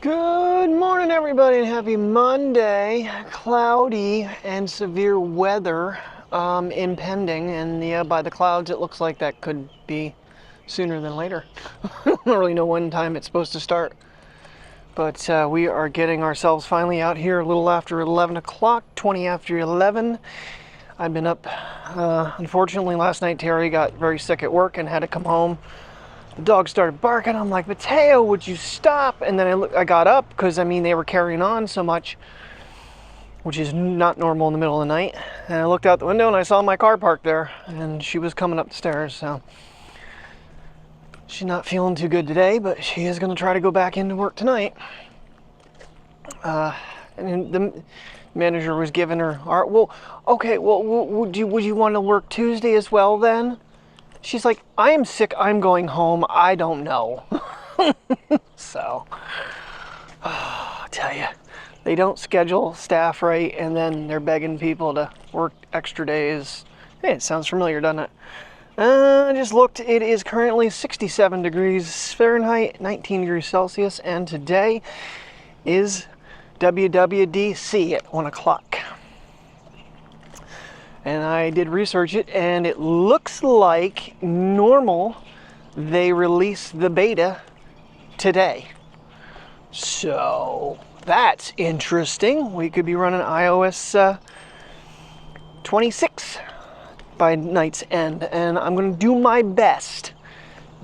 Good morning, everybody, and happy Monday. Cloudy and severe weather impending, and by the clouds, it looks like that could be sooner than later. I don't really know when time it's supposed to start, but we are getting ourselves finally out here a little after 11 o'clock, 20 after 11. I've been up, unfortunately, last night Terry got very sick at work and had to come home. The dog started barking. I'm like, Mateo, would you stop? And then I got up because, they were carrying on so much, which is not normal in the middle of the night. And I looked out the window and I saw my car parked there, and she was coming up the stairs. So she's not feeling too good today, but she is going to try to go back into work tonight. And the manager was giving her, would you want to work Tuesday as well then? She's like, I am sick, I'm going home, I don't know. So, I tell you, they don't schedule staff right, and then they're begging people to work extra days. Hey, it sounds familiar, doesn't it? I just looked, it is currently 67 degrees Fahrenheit, 19 degrees Celsius, and today is WWDC at 1 o'clock. And I did research it, and it looks like normal they released the beta today. So that's interesting. We could be running iOS 26 by night's end, and I'm going to do my best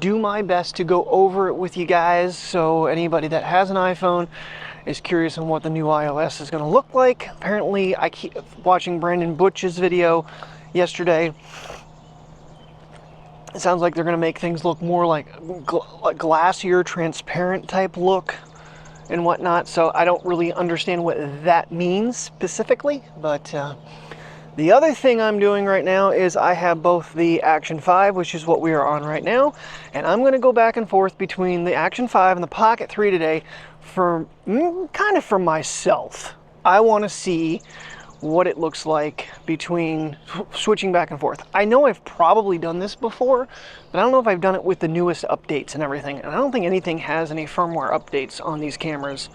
to go over it with you guys, so anybody that has an iPhone is curious on what the new iOS is going to look like. Apparently, I keep watching Brandon Butch's video yesterday. It sounds like they're going to make things look more like glassier, transparent type look and whatnot. So I don't really understand what that means specifically. But the other thing I'm doing right now is I have both the Action 5, which is what we are on right now, and I'm going to go back and forth between the Action 5 and the Pocket 3 today for kind of for myself. I want to see what it looks like between switching back and forth. I know I've probably done this before, but I don't know if I've done it with the newest updates and everything. And I don't think anything has any firmware updates on these cameras.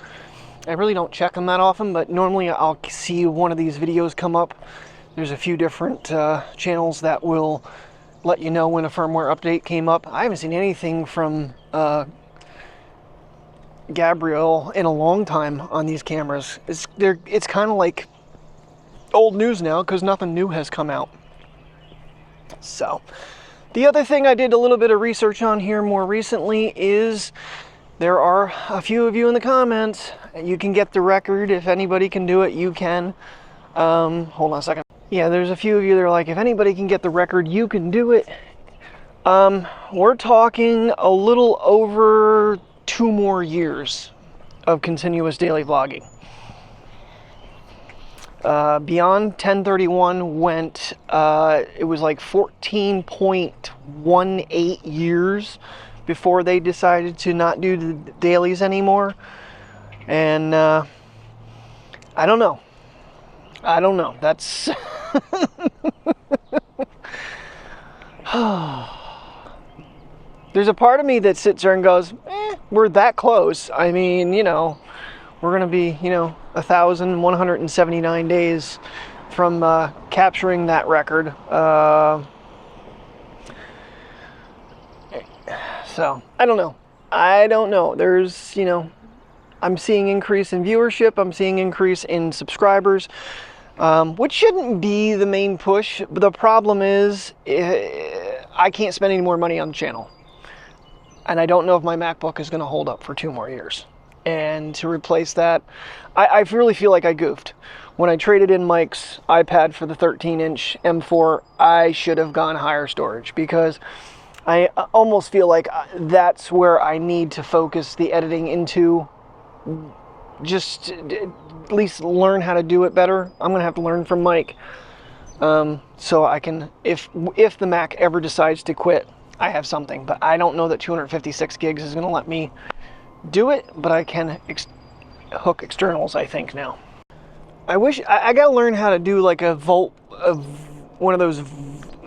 I really don't check them that often, but normally I'll see one of these videos come up. There's a few different channels that will let you know when a firmware update came up. I haven't seen anything from Gabriel in a long time on these cameras. It's kind of like old news now because nothing new has come out. So the other thing I did a little bit of research on here more recently is there are a few of you in the comments. You can get the record. If anybody can do it, you can. Hold on a second. Yeah, there's a few of you that are like, if anybody can get the record, you can do it. We're talking a little over 2 more years of continuous daily vlogging. Beyond 1031 went, it was like 14.18 years before they decided to not do the dailies anymore. And I don't know. That's there's a part of me that sits there and goes, we're that close. We're going to be, 1,179 days from capturing that record. So, I don't know. There's, I'm seeing increase in viewership. I'm seeing increase in subscribers, which shouldn't be the main push. But the problem is I can't spend any more money on the channel. And I don't know if my MacBook is going to hold up for 2 more years. And to replace that, I really feel like I goofed. When I traded in Mike's iPad for the 13-inch M4, I should have gone higher storage, because I almost feel like that's where I need to focus the editing into. Just at least learn how to do it better. I'm going to have to learn from Mike. So I can, if the Mac ever decides to quit, I have something. But I don't know that 256 gigs is going to let me do it, but I can hook externals, I think, now. I wish I got to learn how to do like one of those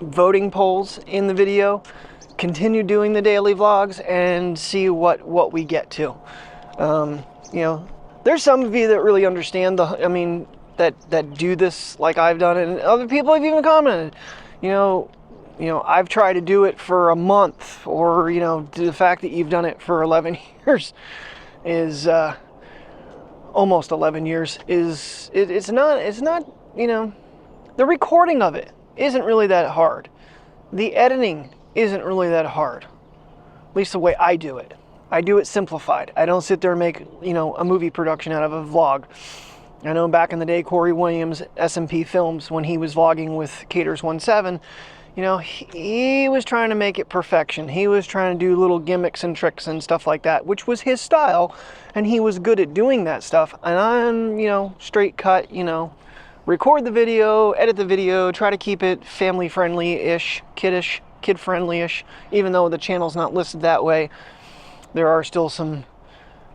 voting polls in the video, continue doing the daily vlogs, and see what we get to. you know, there's some of you that really understand that do this like I've done it, and other people have even commented, you know, I've tried to do it for a month, or, you know, the fact that you've done it for 11 years is, almost 11 years it's not, you know, the recording of it isn't really that hard. The editing isn't really that hard. At least the way I do it. I do it simplified. I don't sit there and make, you know, a movie production out of a vlog. I know back in the day, Corey Williams, SMP Films, when he was vlogging with Caters17, you know, he was trying to make it perfection. He was trying to do little gimmicks and tricks and stuff like that, which was his style, and he was good at doing that stuff. And I'm, you know, straight cut, you know, record the video, edit the video, try to keep it family friendly-ish, kid friendly-ish, even though the channel's not listed that way. There are still some,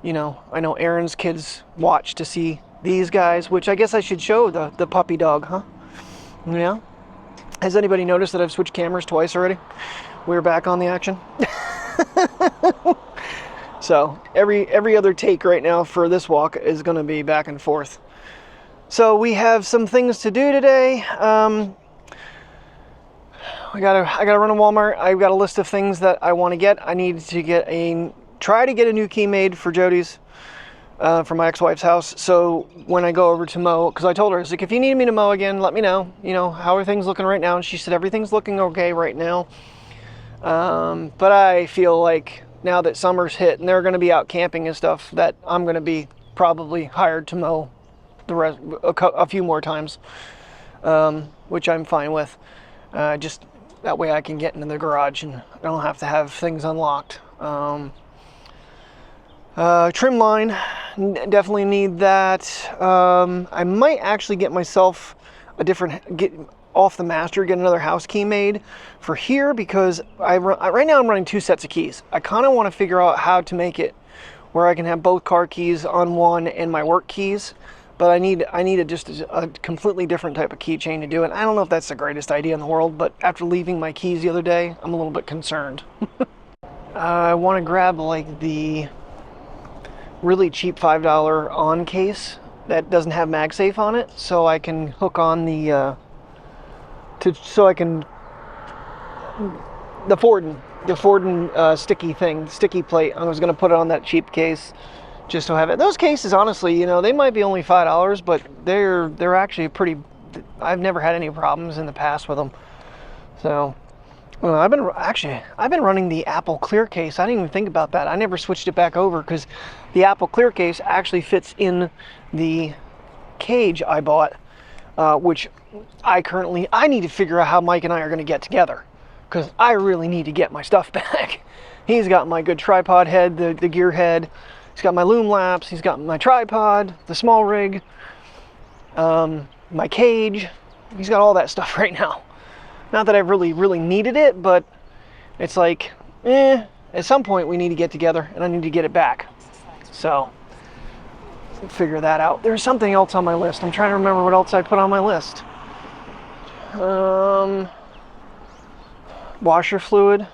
you know, I know Aaron's kids watch to see these guys, which I guess I should show the puppy dog, huh? Yeah. Has anybody noticed that I've switched cameras twice already? We're back on the action. So every other take right now for this walk is going to be back and forth. So we have some things to do today. I gotta run to Walmart. I've got a list of things that I want to get. I need to try to get a new key made for Jody's, for my ex-wife's house. So when I go over to mow, because I told her, I was like, if you need me to mow again, let me know. You know, how are things looking right now? And she said, everything's looking okay right now. But I feel like now that summer's hit and they're going to be out camping and stuff, that I'm going to be probably hired to mow the rest, a few more times, which I'm fine with. Just that way I can get into the garage and I don't have to have things unlocked. Trim line, definitely need that. I might actually get myself get off the master, get another house key made for here, because right now I'm running 2 sets of keys. I kind of want to figure out how to make it where I can have both car keys on one and my work keys, but I need just a completely different type of keychain to do it. I don't know if that's the greatest idea in the world, but after leaving my keys the other day, I'm a little bit concerned. I want to grab like the really cheap $5 on case that doesn't have MagSafe on it, so I can hook on the Forden sticky plate. I was going to put it on that cheap case just to have it. Those cases, honestly, you know, they might be only $5, but they're actually pretty. I've never had any problems in the past with them. So I've been running the Apple Clear case. I didn't even think about that. I never switched it back over because the Apple Clear case actually fits in the cage I bought, which I need to figure out how Mike and I are going to get together, because I really need to get my stuff back. He's got my good tripod head, the gear head. He's got my loom laps. He's got my tripod, the small rig, my cage. He's got all that stuff right now. Not that I really needed it, but it's like, at some point we need to get together and I need to get it back. So, figure that out. There's something else on my list. I'm trying to remember what else I put on my list. Washer fluid.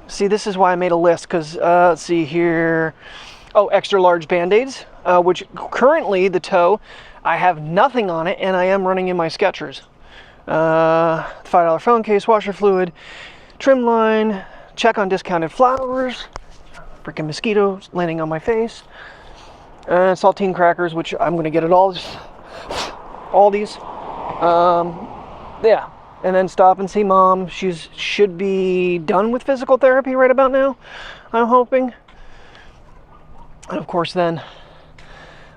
See, this is why I made a list, because, let's see here. Oh, extra large Band-Aids, which currently the toe, I have nothing on it and I am running in my Skechers. $5 phone case, washer fluid, trim line, check on discounted flowers, freaking mosquitoes landing on my face, saltine crackers, which I'm going to get at Aldi's. Yeah, and then stop and see Mom. Should be done with physical therapy right about now, I'm hoping. And of course then,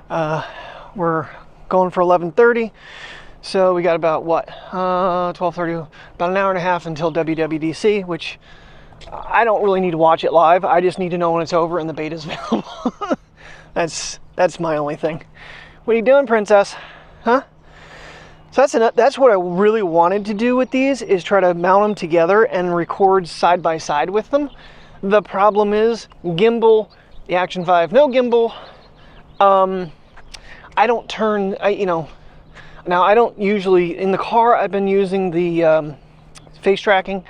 we're going for 11:30. So we got about, what, 12:30, about an hour and a half until WWDC, which I don't really need to watch it live. I just need to know when it's over and the beta's available. That's my only thing. What are you doing, princess? Huh? So that's what I really wanted to do with these, is try to mount them together and record side by side with them. The problem is gimbal, the Action 5, no gimbal. I don't turn, now I don't usually, in the car I've been using the face tracking,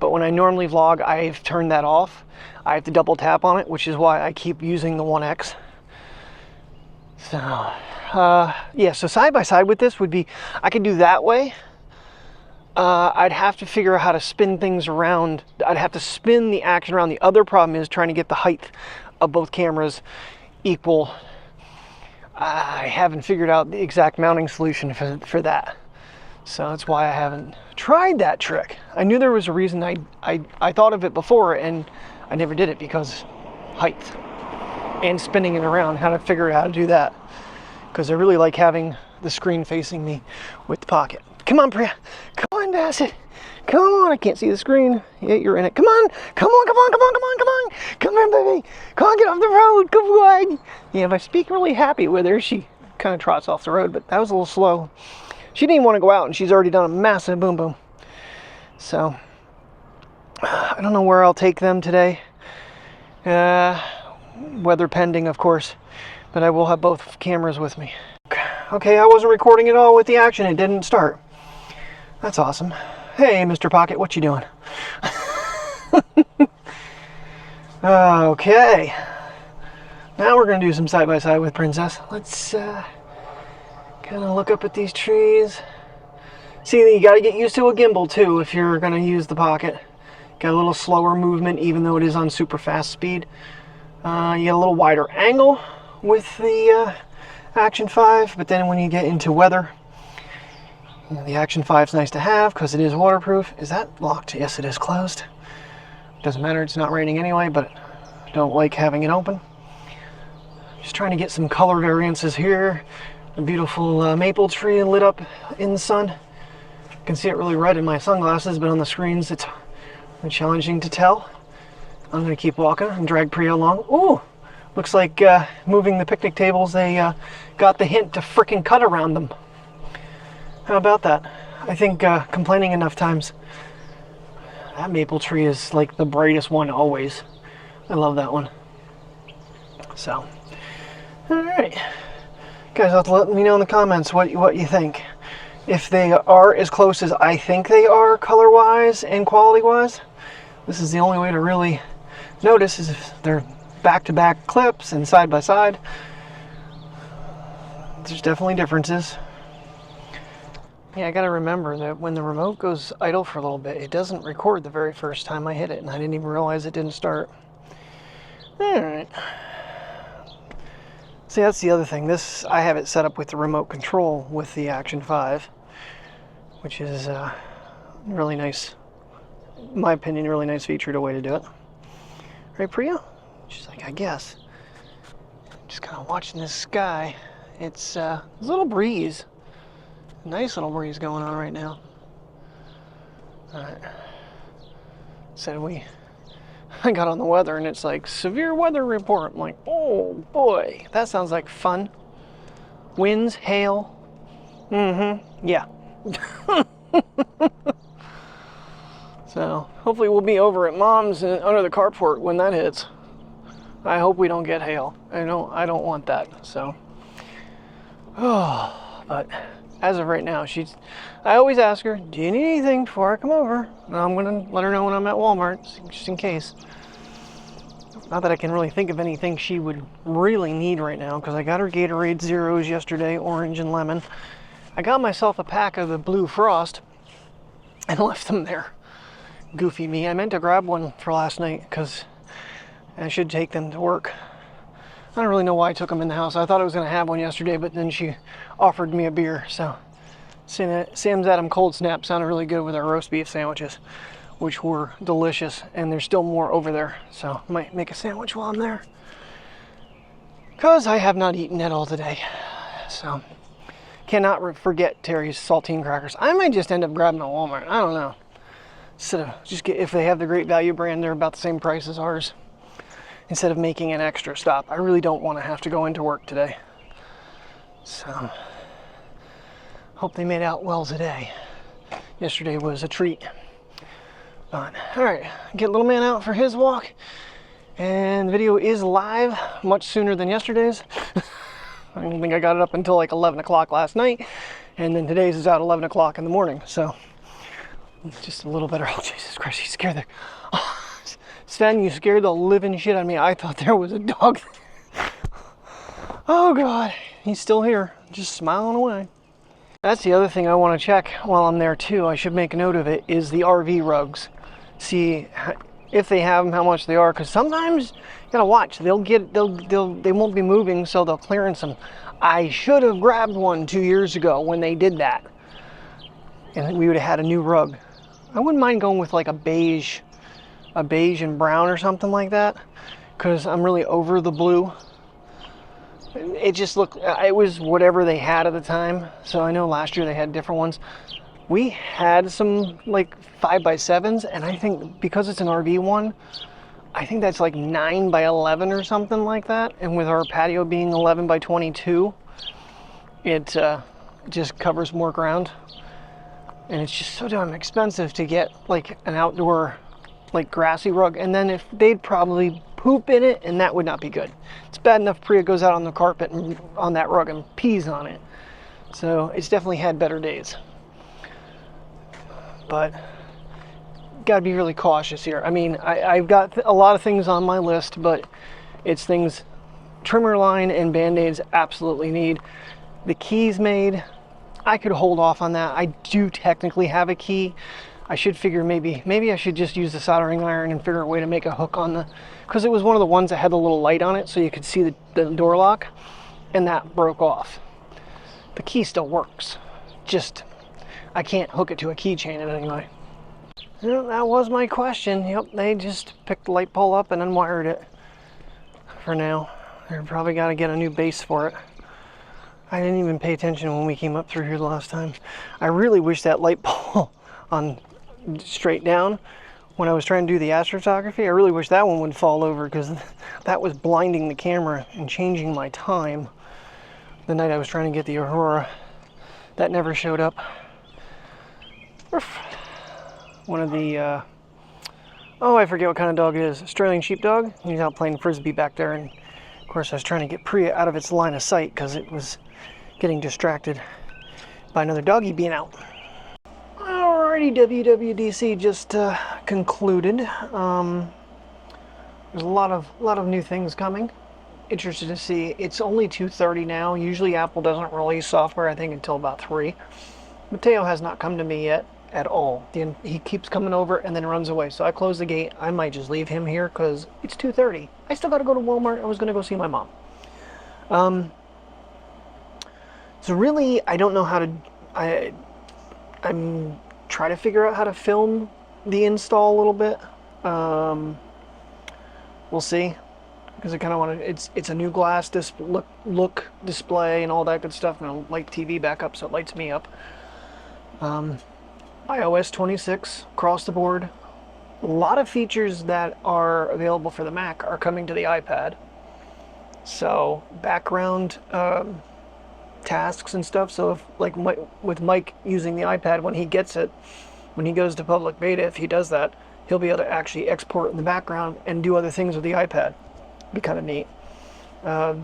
but when I normally vlog, I've turned that off. I have to double tap on it, which is why I keep using the 1X. So, yeah, so side by side with this would be, I could do that way. I'd have to figure out how to spin things around. I'd have to spin the Action around. The other problem is trying to get the height of both cameras equal. I haven't figured out the exact mounting solution for that. So that's why I haven't tried that trick. I knew there was a reason I thought of it before and I never did it, because height and spinning it around, how to figure out how to do that. Because I really like having the screen facing me with the Pocket. Come on, Priya. Come on, Bassett. Come on. I can't see the screen. Yeah, you're in it. Come on. Come on, come on, come on, come on, come on. Come on, baby. Come on, get off the road. Come on. Yeah, if I speak really happy with her, she kind of trots off the road, but that was a little slow. She didn't even want to go out, and she's already done a massive boom boom. So, I don't know where I'll take them today. Weather pending, of course, but I will have both cameras with me. Okay, I wasn't recording at all with the Action. It didn't start. That's awesome. Hey, Mr. Pocket, what you doing? Okay. Now we're going to do some side-by-side with Princess. Let's kind of look up at these trees. See, you got to get used to a gimbal, too, if you're going to use the Pocket. Got a little slower movement, even though it is on super fast speed. You get a little wider angle with the Action 5, but then when you get into weather, you know, the Action 5 is nice to have because it is waterproof. Is that locked? Yes, it is closed. Doesn't matter, it's not raining anyway, but I don't like having it open. Just trying to get some color variances here. A beautiful maple tree lit up in the sun. You can see it really red in my sunglasses, but on the screens it's really challenging to tell. I'm going to keep walking and drag Priya along. Ooh! Looks like moving the picnic tables, they got the hint to frickin' cut around them. How about that? I think complaining enough times. That maple tree is like the brightest one always. I love that one. So, alright. Guys, have to let me know in the comments what you think. If they are as close as I think they are color-wise and quality-wise. This is the only way to really notice, is if they're back-to-back clips and side-by-side. There's definitely differences. Yeah, I gotta remember that when the remote goes idle for a little bit, it doesn't record the very first time I hit it, and I didn't even realize it didn't start. Alright. See, that's the other thing. This, I have it set up with the remote control with the Action 5, which is really nice, in my opinion, really nice feature, a way to do it. Right, Priya? She's like, I guess. Just kind of watching this sky. It's a little breeze. Nice little breeze going on right now. Alright. So I got on the weather and it's like, severe weather report. I'm like, oh boy, that sounds like fun. Winds, hail. Yeah. So hopefully we'll be over at Mom's and under the carport when that hits. I hope we don't get hail. I don't want that. So, but as of right now, I always ask her, do you need anything before I come over? And I'm gonna let her know when I'm at Walmart, just in case. Not that I can really think of anything she would really need right now, because I got her Gatorade Zeros yesterday, orange and lemon. I got myself a pack of the Blue Frost and left them there. Goofy me. I meant to grab one for last night because I should take them to work. I don't really know why I took them in the house. I thought I was going to have one yesterday, but then she offered me a beer. So Sam's Adam Cold Snap sounded really good with our roast beef sandwiches, which were delicious, and there's still more over there. So I might make a sandwich while I'm there, because I have not eaten at all today. So cannot forget Terry's saltine crackers. I might just end up grabbing a Walmart. I don't know. Instead of just get, if they have the Great Value brand, they're about the same price as ours. Instead of making an extra stop. I really don't want to have to go into work today. So, hope they made out well today. Yesterday was a treat. But, alright, get little man out for his walk. And the video is live much sooner than yesterday's. I don't think I got it up until like 11 o'clock last night. And then today's is out 11 o'clock in the morning. So, just a little better. Oh, Jesus Christ, he scared the... Oh, Sven, you scared the living shit out of me. I thought there was a dog. Oh God, he's still here, just smiling away. That's the other thing I want to check while I'm there too. I should make a note of it, is the RV rugs. See if they have them, how much they are, because sometimes you gotta watch. They won't be moving, so they'll clearance them. I should have grabbed one 2 years ago when they did that, and we would have had a new rug. I wouldn't mind going with like a beige and brown or something like that, because I'm really over the blue. It just looked, it was whatever they had at the time. So I know last year they had different ones. We had some like 5x7s, and I think because it's an RV one, I think that's like 9x11 or something like that. And with our patio being 11x22, it just covers more ground. And it's just so damn expensive to get like an outdoor like grassy rug. And then if they'd probably poop in it, and that would not be good. It's bad enough Priya goes out on the carpet and on that rug and pees on it. So it's definitely had better days. But gotta be really cautious here. I mean, I've got a lot of things on my list, but it's things trimmer line and band-aids absolutely need. The keys made, I could hold off on that. I do technically have a key. I should figure maybe I should just use the soldering iron and figure a way to make a hook on the, because it was one of the ones that had the little light on it so you could see the door lock, and that broke off. The key still works, just I can't hook it to a keychain in any way. Well, that was my question. Yep, they just picked the light pole up and unwired it for now. They're probably got to get a new base for it. I didn't even pay attention when we came up through here the last time. I really wish that light pole on straight down when I was trying to do the astrophotography, I really wish that one would fall over, because that was blinding the camera and changing my time the night I was trying to get the aurora. That never showed up. One of the oh, I forget what kind of dog it is. Australian sheepdog. He's out playing frisbee back there, and of course I was trying to get Priya out of its line of sight because it was getting distracted by another doggy being out. Alrighty, WWDC just concluded. There's a lot of new things coming. Interested to see. It's only 2:30 now. Usually Apple doesn't release software, I think, until about 3. Mateo has not come to me yet at all. He keeps coming over and then runs away. So I closed the gate. I might just leave him here because it's 2:30. I still got to go to Walmart. I was going to go see my mom. So really, I don't know how to. I'm trying to figure out how to film the install a little bit. We'll see, because I kind of want to. It's a new glass look display and all that good stuff, and a light TV backup so it lights me up. iOS26 across the board. A lot of features that are available for the Mac are coming to the iPad. So background tasks and stuff. So if, like with Mike using the iPad, when he gets it, when he goes to public beta, if he does that, he'll be able to actually export in the background and do other things with the iPad. Be kind of neat. I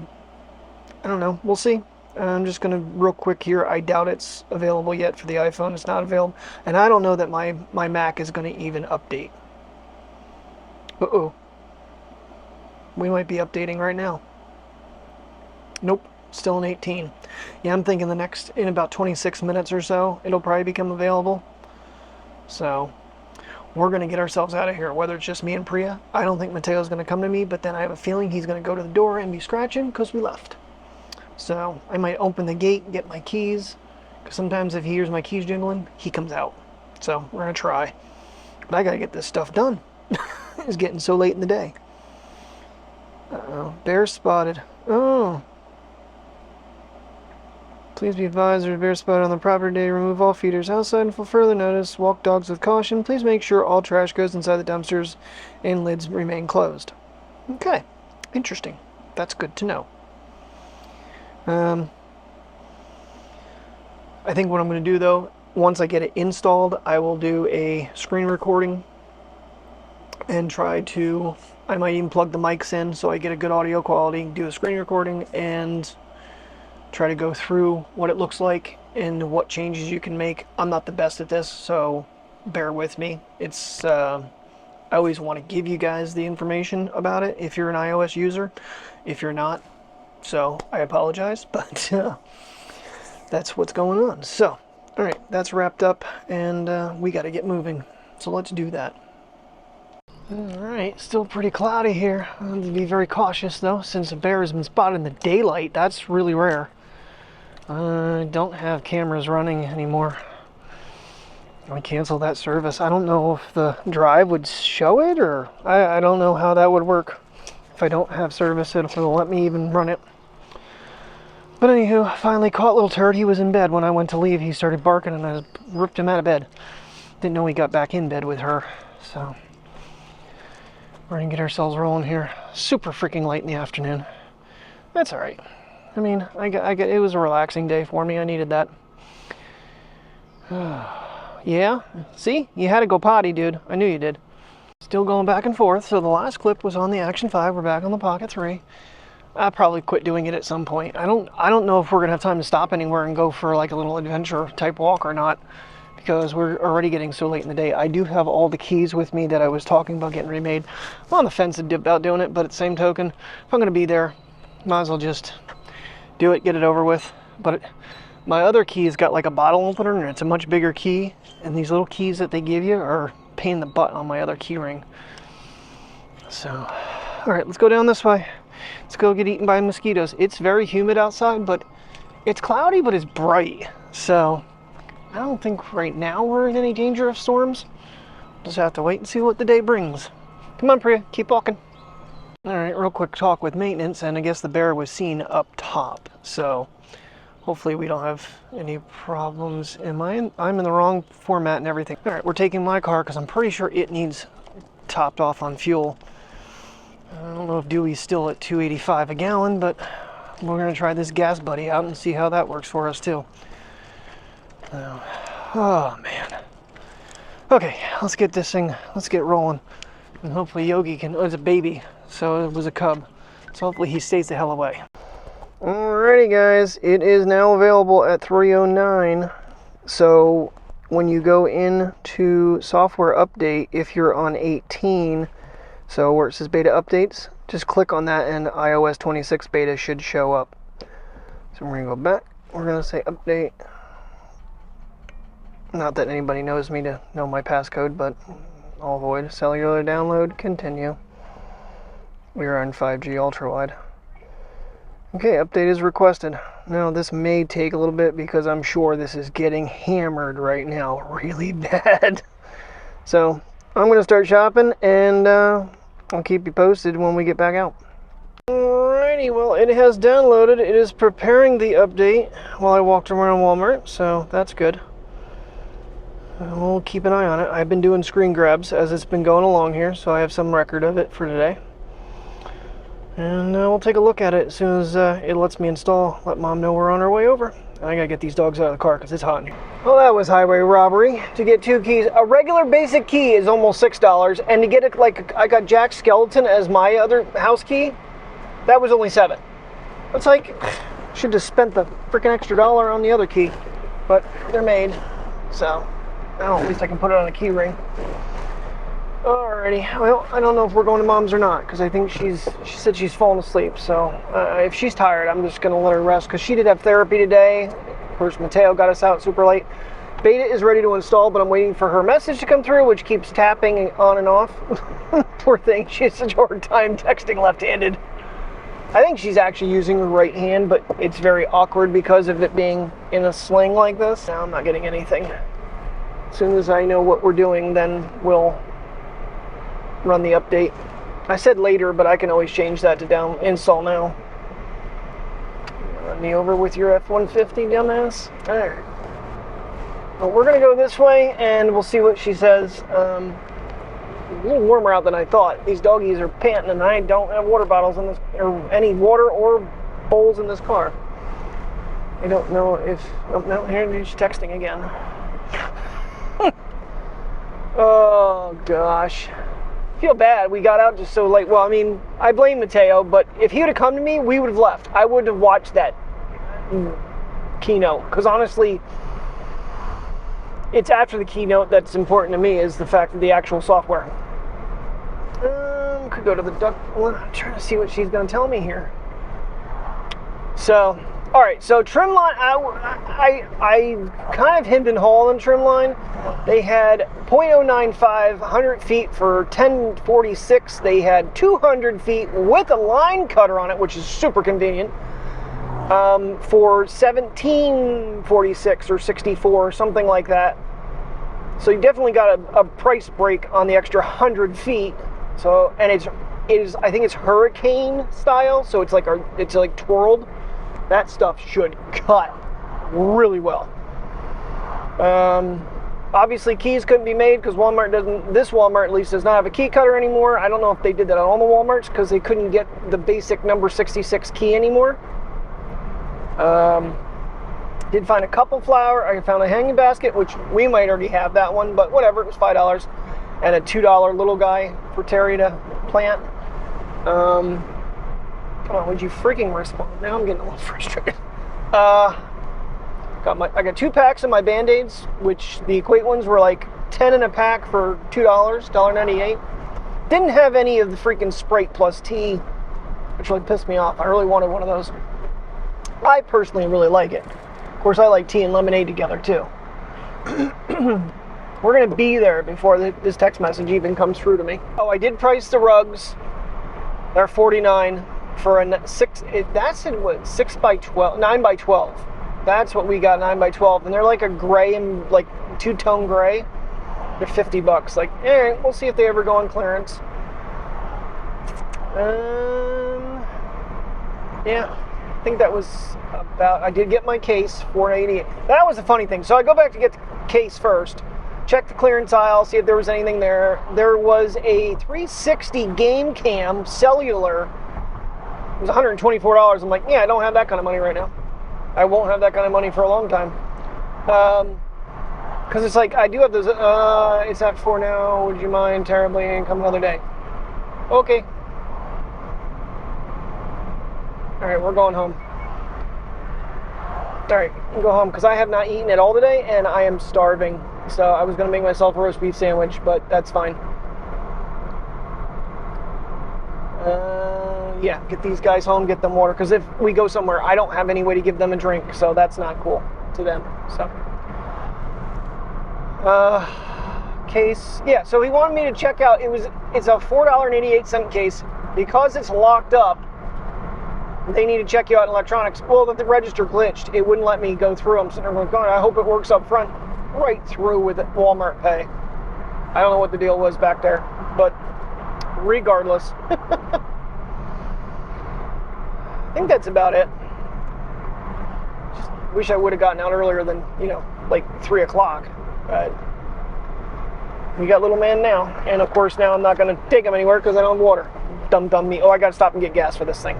don't know. We'll see. I'm just gonna real quick here. I doubt it's available yet for the iPhone. It's not available, and I don't know that my Mac is gonna even update. Uh-oh. We might be updating right now. Nope, still in 18. Yeah, I'm thinking in about 26 minutes or so, it'll probably become available. So we're gonna get ourselves out of here, whether it's just me and Priya. I don't think Mateo's gonna come to me, but then I have a feeling he's gonna go to the door and be scratching because we left. So I might open the gate and get my keys, because sometimes if he hears my keys jingling, he comes out. So we're gonna try. But I gotta get this stuff done. It's getting so late in the day. Uh-oh, bear spotted. Oh. Please be advised there's a bear spotted on the property day. Remove all feeders outside until further notice. Walk dogs with caution. Please make sure all trash goes inside the dumpsters and lids remain closed. Okay, interesting. That's good to know. I think what I'm going to do, though, once I get it installed, I will do a screen recording and I might even plug the mics in so I get a good audio quality, do a screen recording, and try to go through what it looks like and what changes you can make. I'm not the best at this, so bear with me. I I always want to give you guys the information about it if you're an iOS user. If you're not, so I apologize, but that's what's going on. So, all right, that's wrapped up, and we got to get moving. So let's do that. All right, still pretty cloudy here. I have to be very cautious though, since a bear has been spotted in the daylight. That's really rare. I don't have cameras running anymore. I cancel that service. I don't know if the drive would show it, or I don't know how that would work. If I don't have service, it'll let me even run it. But anywho, finally caught little turd. He was in bed when I went to leave. He started barking and I ripped him out of bed. Didn't know he got back in bed with her. So we're gonna get ourselves rolling here. Super freaking late in the afternoon. That's all right. I mean, it was a relaxing day for me. I needed that. Yeah, see? You had to go potty, dude. I knew you did. Still going back and forth. So the last clip was on the Action 5. We're back on the Pocket 3. I'll probably quit doing it at some point. I don't know if we're gonna have time to stop anywhere and go for like a little adventure type walk or not, because we're already getting so late in the day. I do have all the keys with me that I was talking about getting remade. I'm on the fence about doing it, but at the same token, if I'm gonna be there, might as well just do it, get it over with. But my other key's got like a bottle opener, and it's a much bigger key, and these little keys that they give you are a pain in the butt on my other key ring. So, all right, let's go down this way. Let's go get eaten by mosquitoes. It's very humid outside, but it's cloudy, but it's bright. So I don't think right now we're in any danger of storms. Just have to wait and see what the day brings. Come on, Priya, keep walking. All right, real quick talk with maintenance, and I guess the bear was seen up top. So hopefully we don't have any problems. I'm in the wrong format and everything. All right, we're taking my car because I'm pretty sure it needs topped off on fuel. I don't know if Dewey's still at $2.85 a gallon, but we're gonna try this gas buddy out and see how that works for us too. Oh man. Okay, let's get this thing, let's get rolling. And hopefully Yogi can, it's a baby, so it was a cub. So hopefully he stays the hell away. Alrighty guys, it is now available at 309. So when you go into software update, if you're on 18, so where it says beta updates, just click on that and iOS26 beta should show up. So we're gonna go back, we're gonna say update. Not that anybody knows me to know my passcode, but I'll avoid. Cellular download, continue. We are on 5G ultra wide. Okay, update is requested. Now this may take a little bit because I'm sure this is getting hammered right now really bad. So I'm gonna start shopping, and I'll keep you posted when we get back out. Alrighty, well it has downloaded. It is preparing the update while I walked around Walmart, so that's good. We'll keep an eye on it. I've been doing screen grabs as it's been going along here, so I have some record of it for today. And we'll take a look at it as soon as it lets me install. Let Mom know we're on our way over. And I gotta get these dogs out of the car because it's hot in here. Well, that was highway robbery. To get 2 keys, a regular basic key is almost $6, and to get it, like I got Jack's skeleton as my other house key, that was only $7. It's like, should have spent the freaking extra $1 on the other key, but they're made, so now at least I can put it on a key ring. Alrighty, well, I don't know if we're going to Mom's or not, because I think she said she's fallen asleep, so if she's tired, I'm just going to let her rest, because she did have therapy today. Of course, Mateo got us out super late. Beta is ready to install, but I'm waiting for her message to come through, which keeps tapping on and off. Poor thing, she has such a hard time texting left-handed. I think she's actually using her right hand, but it's very awkward because of it being in a sling like this. Now I'm not getting anything. As soon as I know what we're doing, then we'll run the update. I said later, but I can always change that to install now. Run me over with your F-150, dumbass. Alright. Well, we're gonna go this way and we'll see what she says. A little warmer out than I thought. These doggies are panting and I don't have water bottles in this, or any water or bowls in this car. I don't know if, oh no, here she's texting again. Oh gosh. Feel bad we got out just so late. Well, I mean, I blame Mateo, but if he would have come to me, we would have left. I wouldn't have watched that keynote, because honestly, it's after the keynote that's important to me, is the fact of the actual software. Could go to the duck. I'm trying to see what she's going to tell me here. So, all right. So trim line, I kind of hemmed and hawed on trim line. They had 0.095, 100 feet for 1046. They had 200 feet with a line cutter on it, which is super convenient, for 1746 or 64, something like that. So you definitely got a price break on the extra 100 feet. So, and it is, I think it's hurricane style, so it's like twirled. That stuff should cut really well. Obviously keys couldn't be made because Walmart doesn't, this Walmart at least does not have a key cutter anymore. I don't know if they did that on all the Walmarts because they couldn't get the basic number 66 key anymore. Did find a couple flower. I found a hanging basket, which we might already have that one, but whatever, it was $5. And a $2 little guy for Terry to plant. Come on, would you freaking respond? Now I'm getting a little frustrated. I got 2 packs of my Band-Aids, which the Equate ones were like 10 in a pack for $2, $1.98. Didn't have any of the freaking Sprite plus tea, which really pissed me off. I really wanted one of those. I personally really like it. Of course, I like tea and lemonade together too. We're going to be there before this text message even comes through to me. Oh, I did price the rugs. They're $49 for a 6. That's in what, 6 by 12, 9 by 12. That's what we got, 9 by 12, and they're like a gray and like 2-tone gray. They're $50. Like, all right, we'll see if they ever go on clearance. Yeah, I think that was about. I did get my case, $488. That was the funny thing. So I go back to get the case first. Check the clearance aisle, see if there was anything there. There was a 360 game cam cellular. It was $124. I'm like, yeah, I don't have that kind of money right now. I won't have that kind of money for a long time. Because it's like, I do have those, it's at 4 now, would you mind terribly, and come another day. Okay. Alright, we're going home. Alright, we'll go home, because I have not eaten at all today, and I am starving. So I was going to make myself a roast beef sandwich, but that's fine. Yeah, get these guys home, get them water, because if we go somewhere, I don't have any way to give them a drink, so that's not cool to them. So, case, yeah. So he wanted me to check out. It's a $4.88 case. Because it's locked up, they need to check you out in electronics. Well, the register glitched. It wouldn't let me go through. I'm sitting there going, God, I hope it works up front, right through with Walmart Pay. I don't know what the deal was back there, but regardless. I think that's about it. Just wish I would have gotten out earlier than, like 3 o'clock. But we got little man now. And of course now I'm not going to take him anywhere because I don't have water. Dumb me. Oh, I got to stop and get gas for this thing.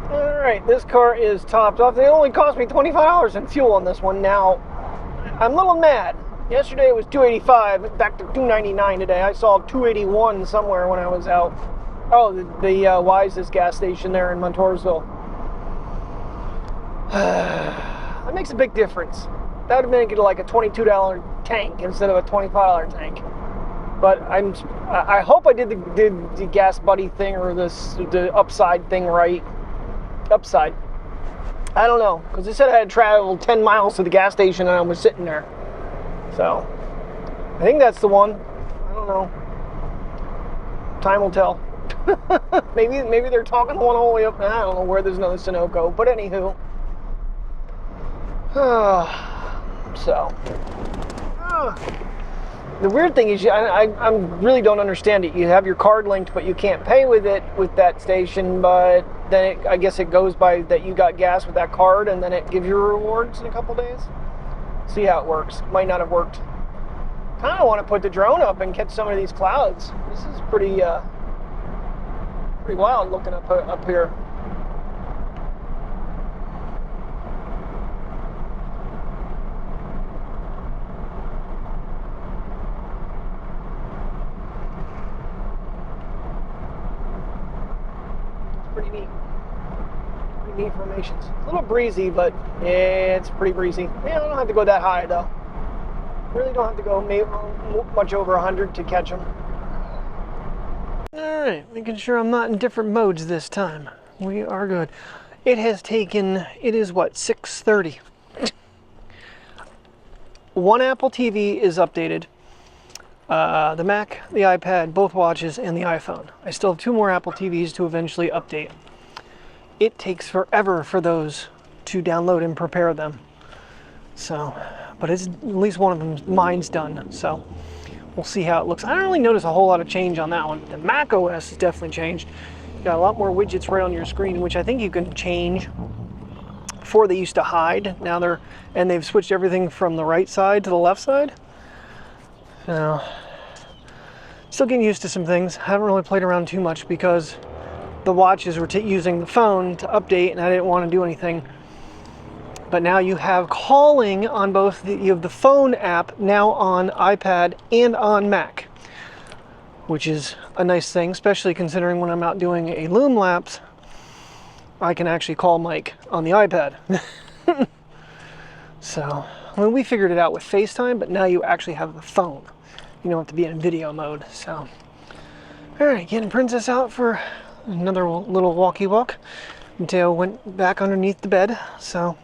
Alright, this car is topped off. They only cost me $25 in fuel on this one. Now, I'm a little mad. Yesterday it was $2.85, back to $2.99 today. I saw $2.81 somewhere when I was out. Oh, the Wise's gas station there in Montoursville. That makes a big difference. That would have been like a $22 tank instead of a $25 tank. But I hope I did the gas buddy thing or the upside thing right. Upside. I don't know, because it said I had traveled 10 miles to the gas station and I was sitting there. So, I think that's the one. I don't know. Time will tell. maybe they're talking the one all the way up. I don't know where there's another Sunoco. But anywho. So. The weird thing is, I really don't understand it. You have your card linked, but you can't pay with it with that station. But then I guess it goes by that you got gas with that card, and then it gives you rewards in a couple days. See how it works. Might not have worked. Kind of want to put the drone up and catch some of these clouds. This is pretty wild looking up here. Pretty neat. Pretty neat formations. A little breezy, but it's pretty breezy. Yeah, I don't have to go that high though. Really don't have to go much over 100 to catch them. All right, making sure I'm not in different modes this time. We are good. It has taken, it is what, 6:30. One Apple TV is updated. The Mac, the iPad, both watches, and the iPhone. I still have 2 more Apple TVs to eventually update. It takes forever for those to download and prepare them. So, but it's at least one of them, mine's done. So we'll see how it looks. I don't really notice a whole lot of change on that one. The Mac OS has definitely changed. You got a lot more widgets right on your screen, which I think you can change. Before they used to hide. Now they've switched everything from the right side to the left side. So, still getting used to some things. I haven't really played around too much because the watches were using the phone to update, and I didn't want to do anything. But now you have calling on both. You have the phone app now on iPad and on Mac, which is a nice thing, especially considering when I'm out doing a loom lapse, I can actually call Mike on the iPad. So, I mean, we figured it out with FaceTime, but now you actually have the phone. You don't have to be in video mode. So, all right, getting Princess out for another little walkie walk. Mateo went back underneath the bed, so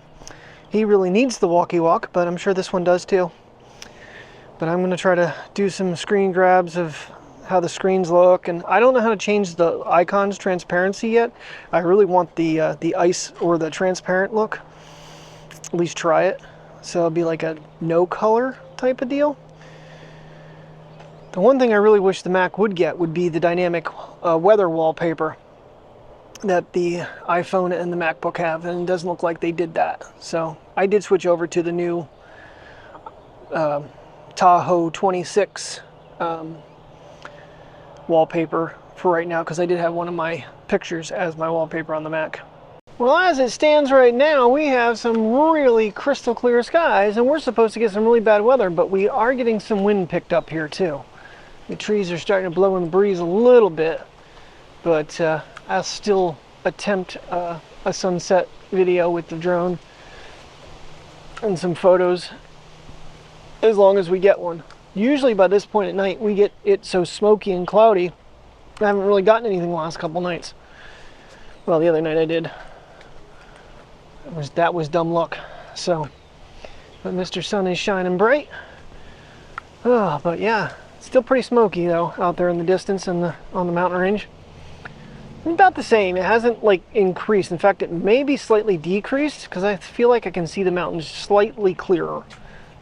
he really needs the walkie walk, but I'm sure this one does too. But I'm going to try to do some screen grabs of how the screens look, and I don't know how to change the icons transparency yet. I really want the ice or the transparent look. At least try it. So it'll be like a no color type of deal. The one thing I really wish the Mac would get would be the dynamic weather wallpaper that the iPhone and the MacBook have, and it doesn't look like they did that. So I did switch over to the new Tahoe 26 wallpaper for right now, because I did have one of my pictures as my wallpaper on the Mac. Well, as it stands right now, we have some really crystal clear skies, and we're supposed to get some really bad weather, but we are getting some wind picked up here too. The trees are starting to blow in the breeze a little bit, but I'll still attempt a sunset video with the drone and some photos as long as we get one. Usually by this point at night we get it so smoky and cloudy. I haven't really gotten anything the last couple nights. Well, the other night I did. That was dumb luck. So, but Mr. Sun is shining bright. Oh, but yeah, still pretty smoky though out there in the distance and on the mountain range. About the same. It hasn't like increased. In fact, it may be slightly decreased because I feel like I can see the mountains slightly clearer.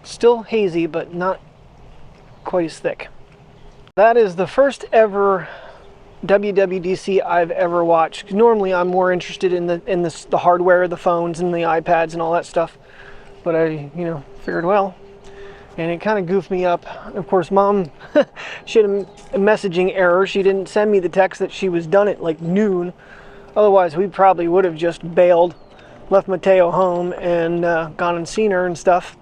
Still hazy, but not quite as thick. That is the first ever WWDC I've ever watched. Normally I'm more interested in the hardware, the phones and the iPads and all that stuff, but I figured, well, and it kind of goofed me up. Of course, Mom, she had a messaging error. She didn't send me the text that she was done at like noon. Otherwise we probably would have just bailed, left Mateo home and gone and seen her and stuff.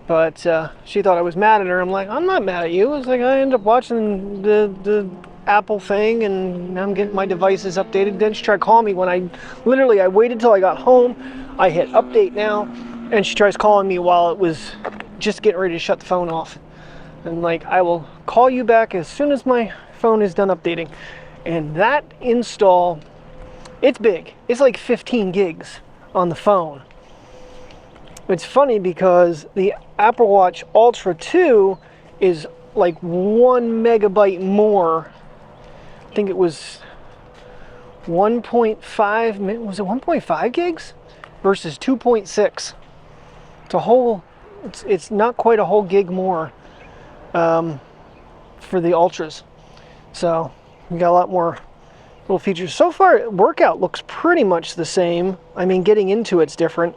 But she thought I was mad at her. I'm like, I'm not mad at you. It's like I ended up watching the Apple thing, and I'm getting my devices updated. Then she tried calling me when I waited till I got home. I hit update now, and she tries calling me while it was just getting ready to shut the phone off. And like, I will call you back as soon as my phone is done updating. And that install, it's big. It's like 15 gigs on the phone. It's funny because the Apple Watch Ultra 2 is like 1 megabyte more. I think it was 1.5, was it 1.5 gigs versus 2.6. It's a whole, it's not quite a whole gig more for the Ultras. So we got a lot more little features. So far, workout looks pretty much the same. I mean, getting into it's different.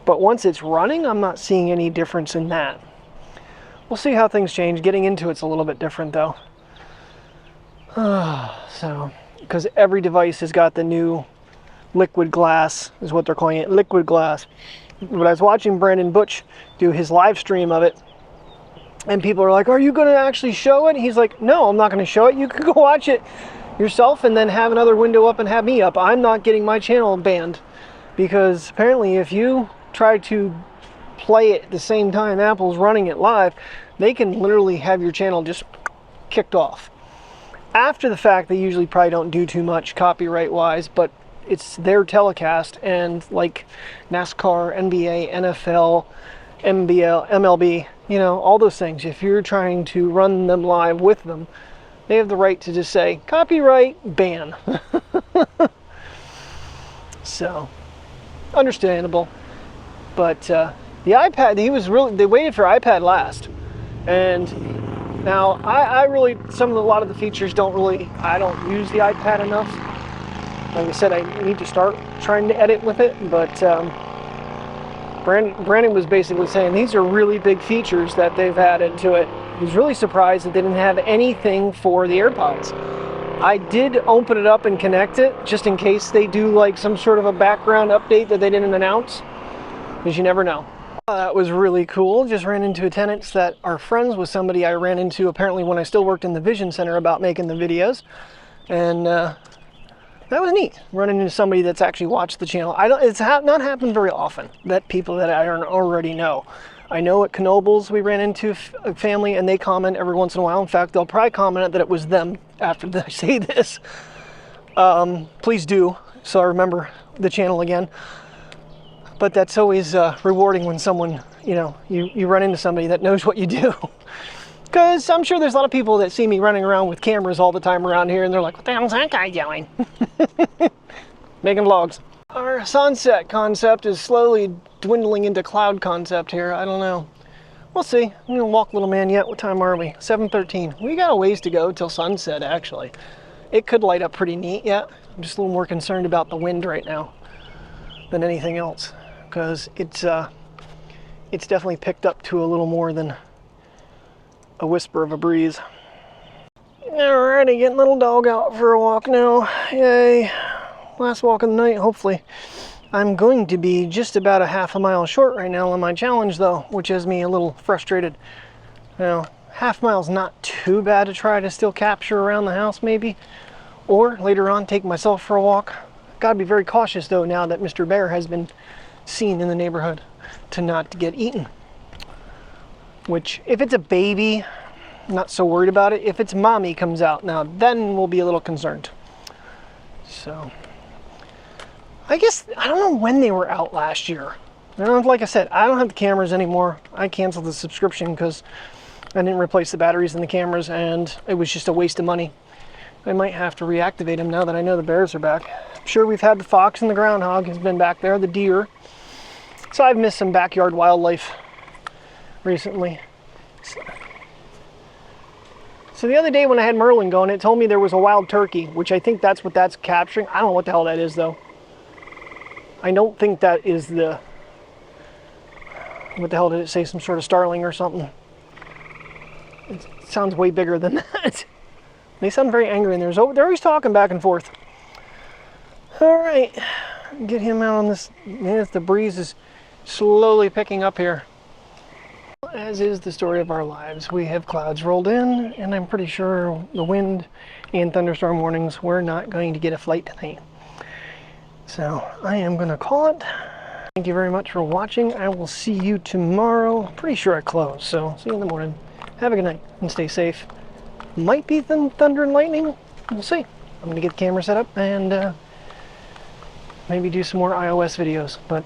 But once it's running, I'm not seeing any difference in that. We'll see how things change. Getting into it's a little bit different though. So, because every device has got the new liquid glass, is what they're calling it, liquid glass. But I was watching Brandon Butch do his live stream of it, and people are like, are you going to actually show it? He's like, no, I'm not going to show it. You can go watch it yourself and then have another window up and have me up. I'm not getting my channel banned, because apparently if you try to play it at the same time Apple's running it live, they can literally have your channel just kicked off. After the fact, they usually probably don't do too much copyright-wise, but it's their telecast, and like NASCAR, NBA, NFL, MLB, you know, all those things. If you're trying to run them live with them, they have the right to just say, copyright, ban. So, understandable. But the iPad, they waited for iPad last. And now, I really, a lot of the features I don't use the iPad enough. Like I said, I need to start trying to edit with it, but Brandon was basically saying these are really big features that they've added to it. He was really surprised that they didn't have anything for the AirPods. I did open it up and connect it, just in case they do like some sort of a background update that they didn't announce, because you never know. That was really cool. Just ran into a tenants that are friends with somebody I ran into apparently when I still worked in the Vision Center about making the videos. And that was neat, running into somebody that's actually watched the channel. It's not happened very often, that people that I already know. I know at Knoebels we ran into a family and they comment every once in a while. In fact, they'll probably comment that it was them after I say this. Please do, so I remember the channel again. But that's always rewarding when someone, you know, you run into somebody that knows what you do. Because I'm sure there's a lot of people that see me running around with cameras all the time around here and they're like, what the hell's that guy doing? Making vlogs. Our sunset concept is slowly dwindling into cloud concept here. I don't know. We'll see. I'm gonna walk, little man, yet. What time are we? 7:13. We got a ways to go till sunset, actually. It could light up pretty neat yet. I'm just a little more concerned about the wind right now than anything else, because it's definitely picked up to a little more than a whisper of a breeze. Alrighty, getting little dog out for a walk now. Yay. Last walk of the night, hopefully. I'm going to be just about a half a mile short right now on my challenge though, which has me a little frustrated. Now, half mile's not too bad to try to still capture around the house maybe, or later on take myself for a walk. Gotta be very cautious though now that Mr. Bear has been seen in the neighborhood to not get eaten. Which, if it's a baby, I'm not so worried about it. If it's mommy comes out, now then we'll be a little concerned. So, I guess, I don't know when they were out last year. Like I said, I don't have the cameras anymore. I canceled the subscription because I didn't replace the batteries in the cameras and it was just a waste of money. I might have to reactivate them now that I know the bears are back. I'm sure we've had the fox and the groundhog has been back there, the deer. So I've missed some backyard wildlife recently. So the other day when I had Merlin going, it told me there was a wild turkey, which I think that's what that's capturing. I don't know what the hell that is though. I don't think that is the, what the hell did it say, some sort of starling or something. It sounds way bigger than that. They sound very angry and they're always talking back and forth. All right, get him out on this. Yes, the breeze is slowly picking up here. As is the story of our lives, we have clouds rolled in and I'm pretty sure the wind and thunderstorm warnings, we're not going to get a flight tonight. So I am going to call it. Thank you very much for watching. I will see you tomorrow. Pretty sure I close, so see you in the morning. Have a good night and stay safe. Might be thunder and lightning. We'll see. I'm going to get the camera set up and maybe do some more iOS videos, but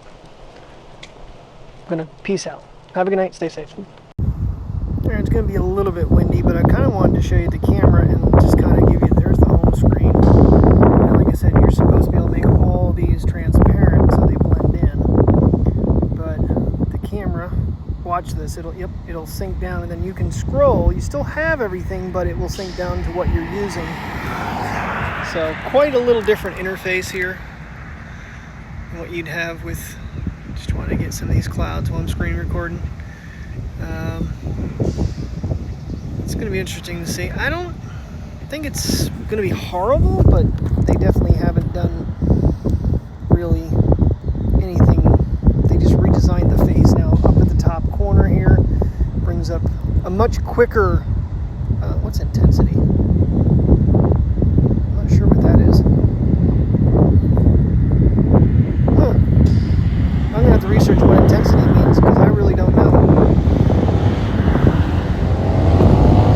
I'm going to peace out. Have a good night. Stay safe. It's going to be a little bit windy, but I kind of wanted to show you the camera and just kind of give you, there's the home screen. And like I said, you're supposed to be able to make all these transparent so they blend in. But the camera, watch this, it'll sink down and then you can scroll. You still have everything, but it will sink down to what you're using. So quite a little different interface here than what you'd have with, just trying to get some of these clouds while I'm screen recording. It's going to be interesting to see. I don't think it's going to be horrible, but they definitely haven't done really anything. They just redesigned the face now. Up at the top corner here brings up a much quicker, what's intensity? I'm not sure what that is. Huh. I'm going to have to research what intensity means because I really don't know.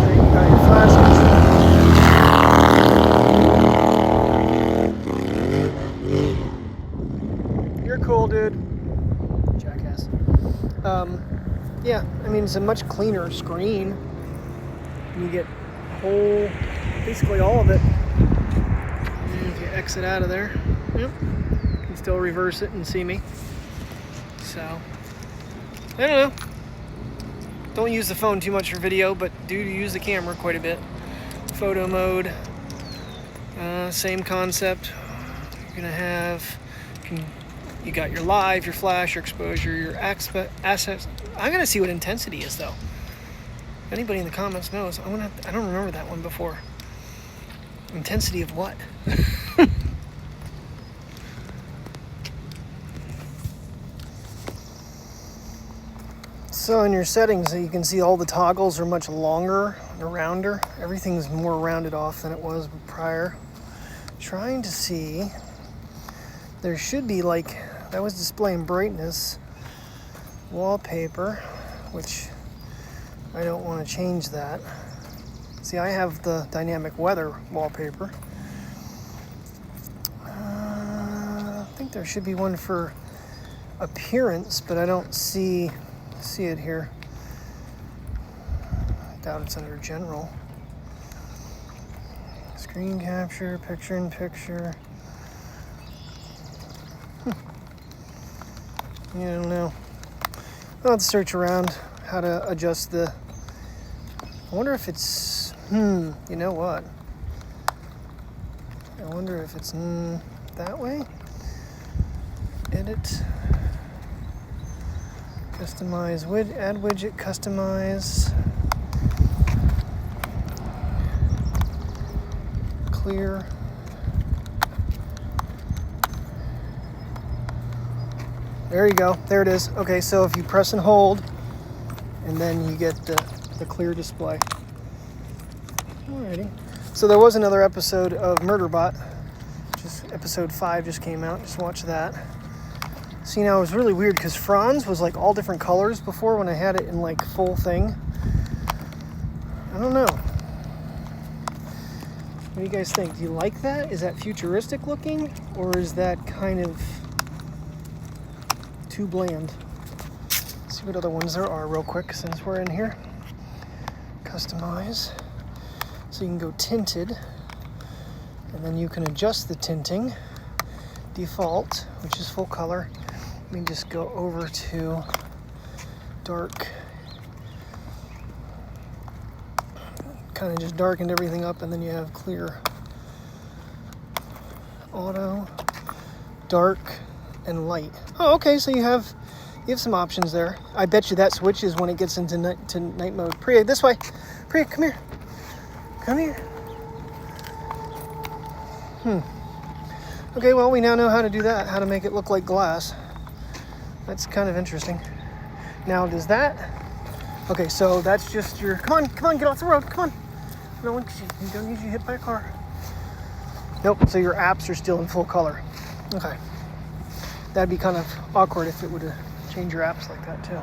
There you go, your flash. You're cool, dude. Jackass. Yeah, I mean, it's a much cleaner screen. You get basically all of it. And if you exit out of there, yep, you can still reverse it and see me. So, I don't know. Don't use the phone too much for video, but do use the camera quite a bit. Photo mode, same concept. You're gonna have, you got your live, your flash, your exposure, your assets. I'm gonna see what intensity is though. If anybody in the comments knows, I don't remember that one before. Intensity of what? So in your settings, you can see all the toggles are much longer and rounder. Everything's more rounded off than it was prior. Trying to see, there should be like, that was displaying brightness, wallpaper, which I don't want to change that. See, I have the dynamic weather wallpaper. I think there should be one for appearance, but I don't see it here. I doubt it's under general. Screen capture, picture in picture. I don't know. I'll have to search around how to adjust the. I wonder if it's. You know what? I wonder if it's that way. Edit. Customize add widget, customize, clear. There you go. There it is. Okay, so if you press and hold, and then you get the clear display. Alrighty. So there was another episode of Murderbot. Just episode 5 just came out. Just watch that. See, now it was really weird because Franz was like all different colors before when I had it in like full thing. I don't know. What do you guys think? Do you like that? Is that futuristic looking, or is that kind of too bland? Let's see what other ones there are real quick since we're in here. Customize. So you can go tinted, and then you can adjust the tinting. Default, which is full color. Let me just go over to dark. Kind of just darkened everything up, and then you have clear, auto, dark, and light. Oh, okay, so you have some options there. I bet you that switches when it gets into night mode. Priya, this way. Priya, come here. Come here. Okay, well, we now know how to do that, how to make it look like glass. That's kind of interesting. Now, does that... Okay, so that's just your... Come on, get off the road, come on. No one, you don't need you to hit by a car. Nope, so your apps are still in full color. Okay. That'd be kind of awkward if it would change your apps like that, too.